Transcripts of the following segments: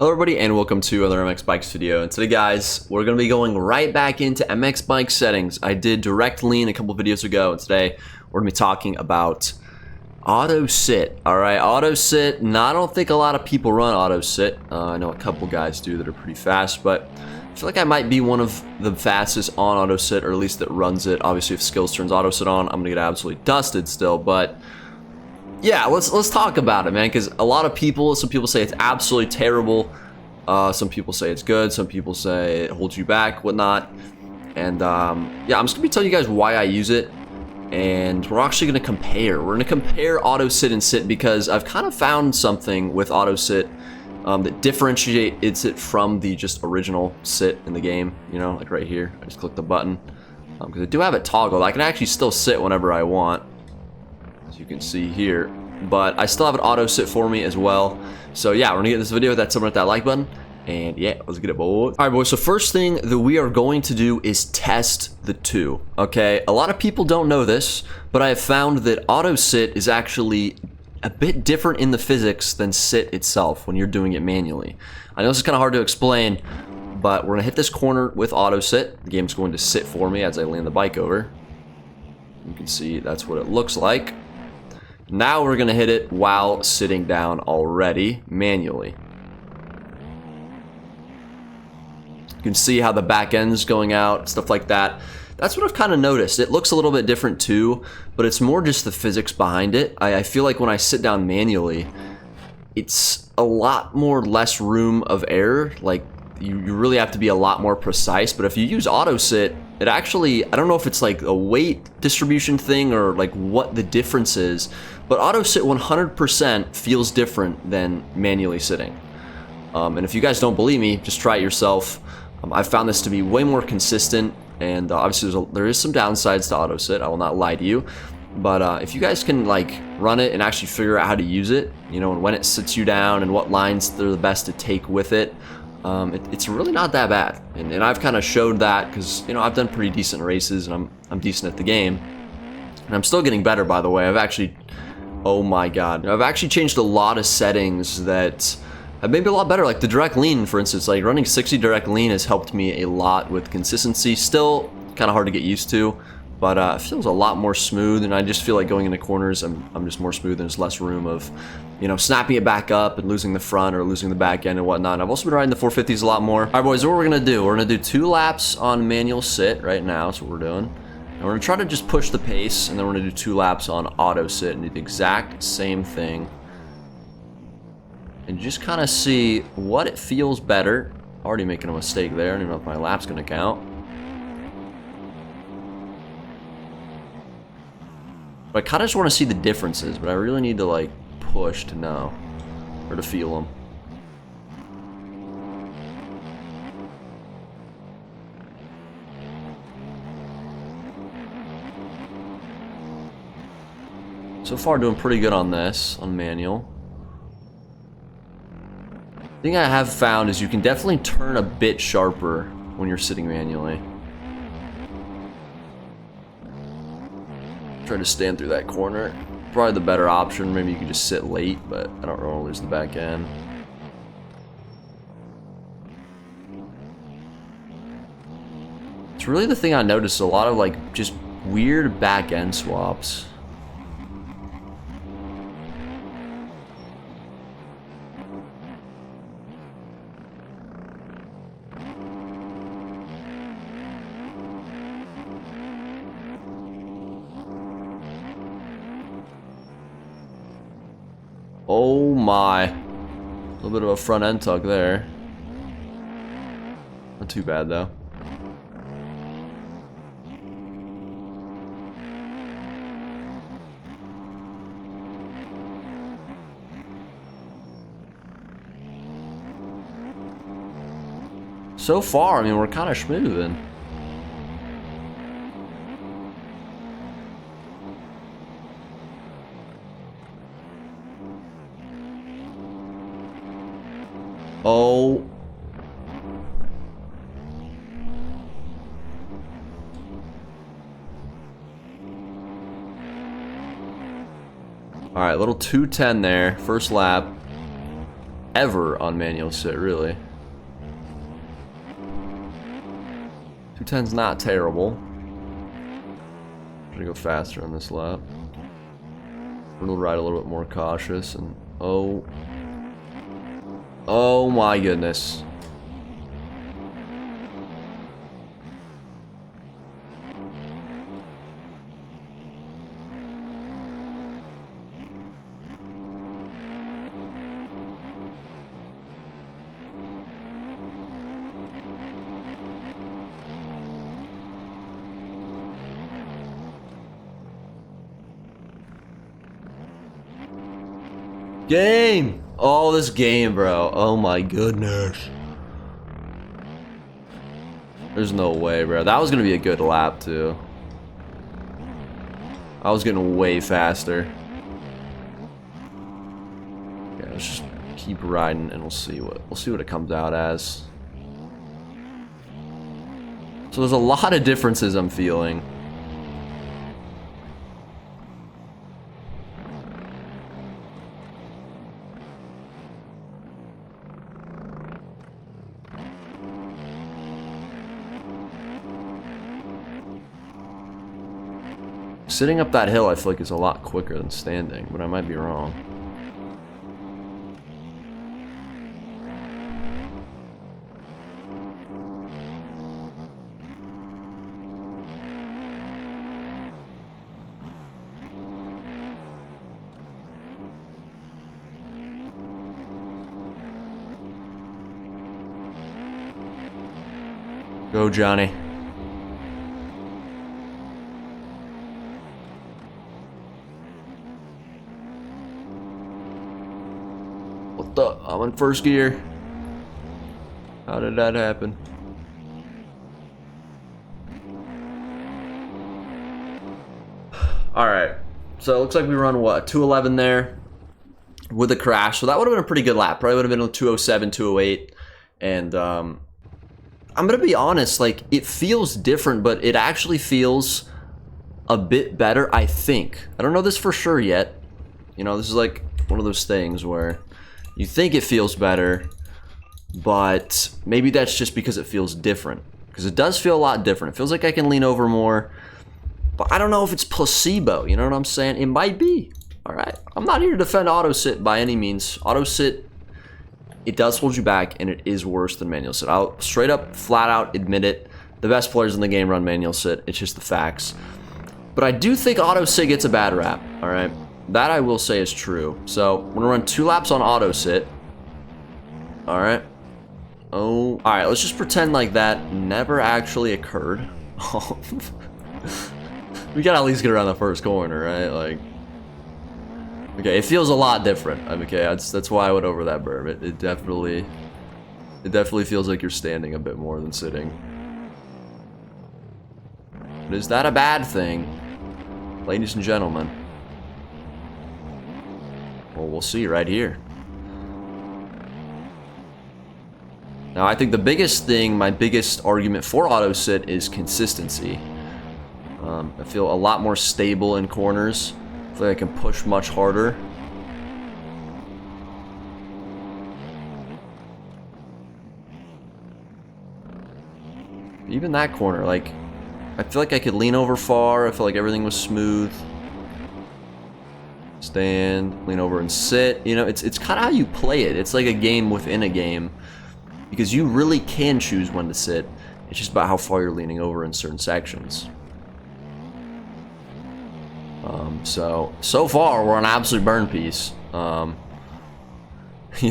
Hello everybody and welcome to another MX Bikes video, and today guys we're going to be going right back into MX Bike settings. I did direct lean a couple videos ago, and today we're going to be talking about auto sit. Alright, auto sit. Now I don't think a lot of people run auto sit. I know a couple guys do that are pretty fast, but I feel like I might be one of the fastest on auto sit, or at least that runs it. Obviously if Skills turns auto sit on, I'm going to get absolutely dusted still, but yeah, let's talk about it, man, because a lot of people, some people say it's absolutely terrible, some people say it's good, some people say it holds you back, whatnot, and yeah, I'm just gonna be telling you guys why I use it, and we're actually gonna compare. We're gonna compare auto sit and sit because I've kind of found something with auto sit that differentiates it from the just original sit in the game. You know, like right here, I just click the button because I do have it toggled. I can actually still sit whenever I want, as you can see here, but I still have an auto sit for me as well. So yeah, we're gonna get this video with that, someone hit that like button, and yeah, let's get it, boys. All right, boys, so first thing that we are going to do is test the two. Okay, a lot of people don't know this, but I have found that auto sit is actually a bit different in the physics than sit itself when you're doing it manually. I know this is kind of hard to explain, but we're gonna hit this corner with auto sit. The game's going to sit for me as I land the bike over. You can see that's what it looks like. Now we're gonna hit it while sitting down already, manually. You can see how the back end's going out, stuff like that. That's what I've kind of noticed. It looks a little bit different too, but it's more just the physics behind it. I feel like when I sit down manually, it's a lot more less room of error. Like, you really have to be a lot more precise, but if you use auto sit, it actually, I don't know if it's like a weight distribution thing or like what the difference is, but auto sit 100% feels different than manually sitting. And if you guys don't believe me, just try it yourself. I've found this to be way more consistent, and obviously there is some downsides to auto sit, I will not lie to you, but if you guys can like run it and actually figure out how to use it, you know, and when it sits you down and what lines they're the best to take with it, it's really not that bad, and I've kind of showed that because, you know, I've done pretty decent races and I'm decent at the game, and I'm still getting better, by the way. I've actually, oh my god, I've actually changed a lot of settings that have made me a lot better, like the direct lean, for instance. Like running 60 direct lean has helped me a lot with consistency. Still kind of hard to get used to, but it feels a lot more smooth, and I just feel like going into corners, I'm just more smooth, and there's less room of, you know, snapping it back up and losing the front or losing the back end and whatnot. And I've also been riding the 450s a lot more. All right, boys, what we're gonna do, we're gonna do 2 laps on manual sit right now. That's what we're doing. And we're gonna try to just push the pace, and then we're gonna do 2 laps on auto sit and do the exact same thing. And just kind of see what it feels better. Already making a mistake there. I don't even know if my lap's gonna count. But I kind of just want to see the differences, but I really need to like push to know, or to feel them. So far doing pretty good on this, on manual. The thing I have found is you can definitely turn a bit sharper when you're sitting manually. Try to stand through that corner. Probably the better option. Maybe you could just sit late, but I don't want to lose the back end. It's really the thing I noticed, a lot of like just weird back end swaps. Oh my. A little bit of a front end tug there. Not too bad though. So far, I mean, we're kind of smoothing. Oh. Alright, little 210 there. First lap. ever on manual sit, really. 210's not terrible. I'm gonna go faster on this lap. We'll ride a little bit more cautious and oh my goodness. Game! Oh, this game, bro. Oh my goodness. There's no way, bro. That was gonna be a good lap, too. I was getting way faster. Yeah, let's just keep riding and we'll see what it comes out as. So there's a lot of differences I'm feeling. Sitting up that hill, I feel like, is a lot quicker than standing, but I might be wrong. Go, Johnny. What the? I'm in first gear. How did that happen? Alright. So it looks like we run what? 211 there with a crash. So that would have been a pretty good lap. Probably would have been a 207, 208. And I'm gonna be honest, like, it feels different, but it actually feels a bit better, I think. I don't know this for sure yet. You know, this is like one of those things where you think it feels better, but maybe that's just because it feels different. Because it does feel a lot different. It feels like I can lean over more, but I don't know if it's placebo, you know what I'm saying? It might be, all right? I'm not here to defend auto sit by any means. Auto sit, it does hold you back, and it is worse than manual sit. I'll straight up, flat out admit it. The best players in the game run manual sit. It's just the facts. But I do think auto sit gets a bad rap, all right? That I will say is true. So, we're gonna run 2 laps on auto sit. All right. Oh, all right, let's just pretend like that never actually occurred. We gotta at least get around the first corner, right? Like, okay, it feels a lot different. Okay, that's why I went over that berm. It definitely feels like you're standing a bit more than sitting. But is that a bad thing, ladies and gentlemen? Well, we'll see right here. Now, I think the biggest thing, my biggest argument for auto sit is consistency. I feel a lot more stable in corners. I feel like I can push much harder. Even that corner, like, I feel like I could lean over far. I feel like everything was smooth. Stand, lean over and sit. You know, it's kind of how you play it. It's like a game within a game. Because you really can choose when to sit. It's just about how far you're leaning over in certain sections. So far, we're on absolute burn piece. You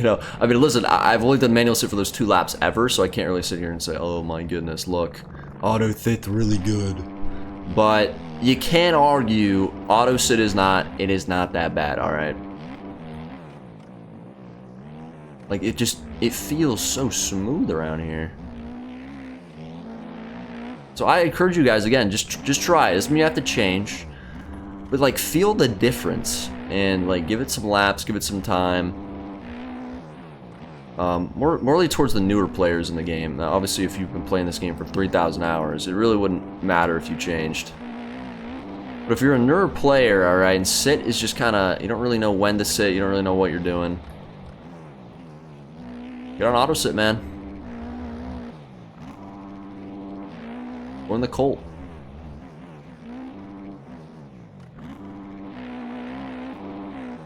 know, I mean, listen, I've only done manual sit for those 2 laps ever, so I can't really sit here and say, oh my goodness, look, auto sit really good. But you can't argue auto sit is not that bad, alright? Like, it feels so smooth around here. So I encourage you guys, again, just try it. Doesn't mean you have to change. But, like, feel the difference. And, like, give it some laps, give it some time. Morely towards the newer players in the game. Now, obviously, if you've been playing this game for 3,000 hours, it really wouldn't matter if you changed. But if you're a newer player, alright, and sit is just kind of, you don't really know when to sit, you don't really know what you're doing. Get on auto sit, man. We're in the Colt.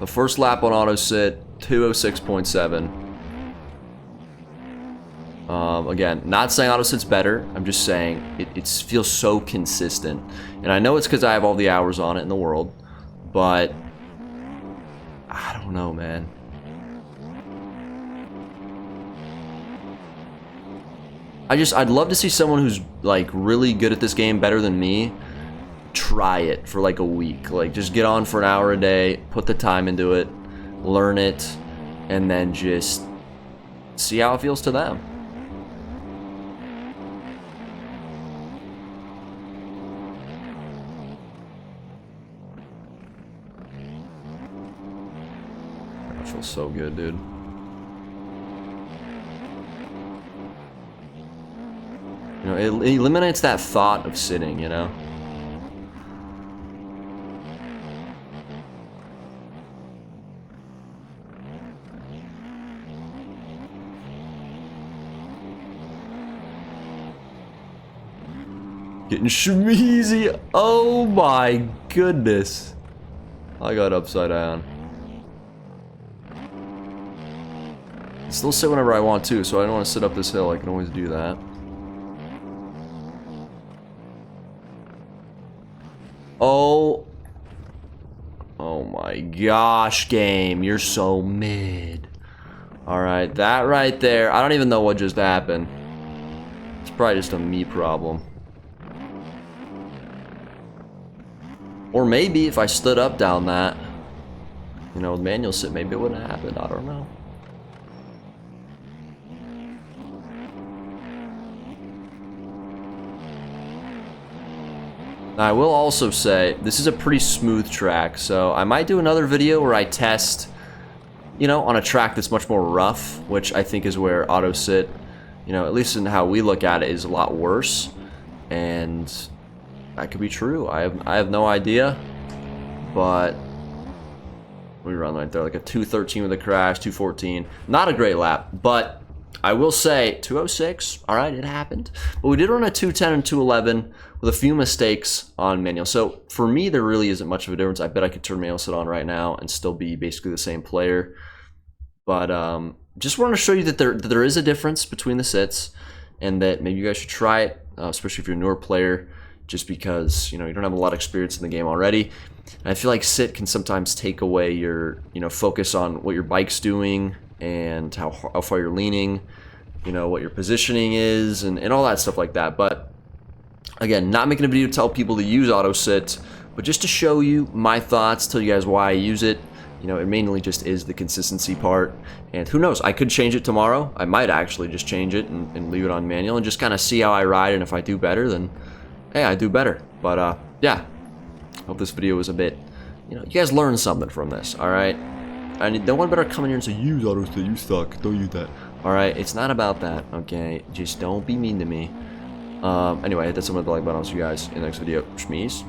The first lap on auto sit, 206.7. Again, not saying auto sit's better. I'm just saying it feels so consistent. And I know it's because I have all the hours on it in the world, but I don't know, man. I'd love to see someone who's like really good at this game, better than me, try it for like a week. Like just get on for an hour a day, put the time into it, learn it, and then just see how it feels to them. That feels so good, dude. You know, it eliminates that thought of sitting, you know? Getting schmeezy. Oh my goodness. I got upside down. I still sit whenever I want to, so I don't want to sit up this hill. I can always do that. Oh my gosh, game. You're so mid. Alright, that right there. I don't even know what just happened. It's probably just a me problem. Or maybe if I stood up down that, you know, with manual sit, maybe it wouldn't have happened. I don't know. Now, I will also say, this is a pretty smooth track, so I might do another video where I test, you know, on a track that's much more rough, which I think is where auto sit, you know, at least in how we look at it, is a lot worse. And that could be true. I have no idea, but we run right there, like a 213 with a crash, 214. Not a great lap, but I will say 206. All right, it happened, but we did run a 210 and 211 with a few mistakes on manual. So for me, there really isn't much of a difference. I bet I could turn manual sit on right now and still be basically the same player. But just want to show you that there is a difference between the sits, and that maybe you guys should try it, especially if you're a newer player, just because, you know, you don't have a lot of experience in the game already. And I feel like sit can sometimes take away your, you know, focus on what your bike's doing and how far you're leaning, you know, what your positioning is, and all that stuff like that. But again, not making a video to tell people to use auto sit, but just to show you my thoughts, tell you guys why I use it. You know, it mainly just is the consistency part, and who knows, I could change it tomorrow. I might actually just change it and leave it on manual and just kind of see how I ride, and if I do better, then hey, I do better. But yeah, hope this video was a bit, you know, you guys learned something from this. All right, and no one better come in here and say, use auto sit, you suck, don't use that. All right, it's not about that, okay? Just don't be mean to me. Anyway, hit that some of the like button. I'll see you guys in the next video. Shmees.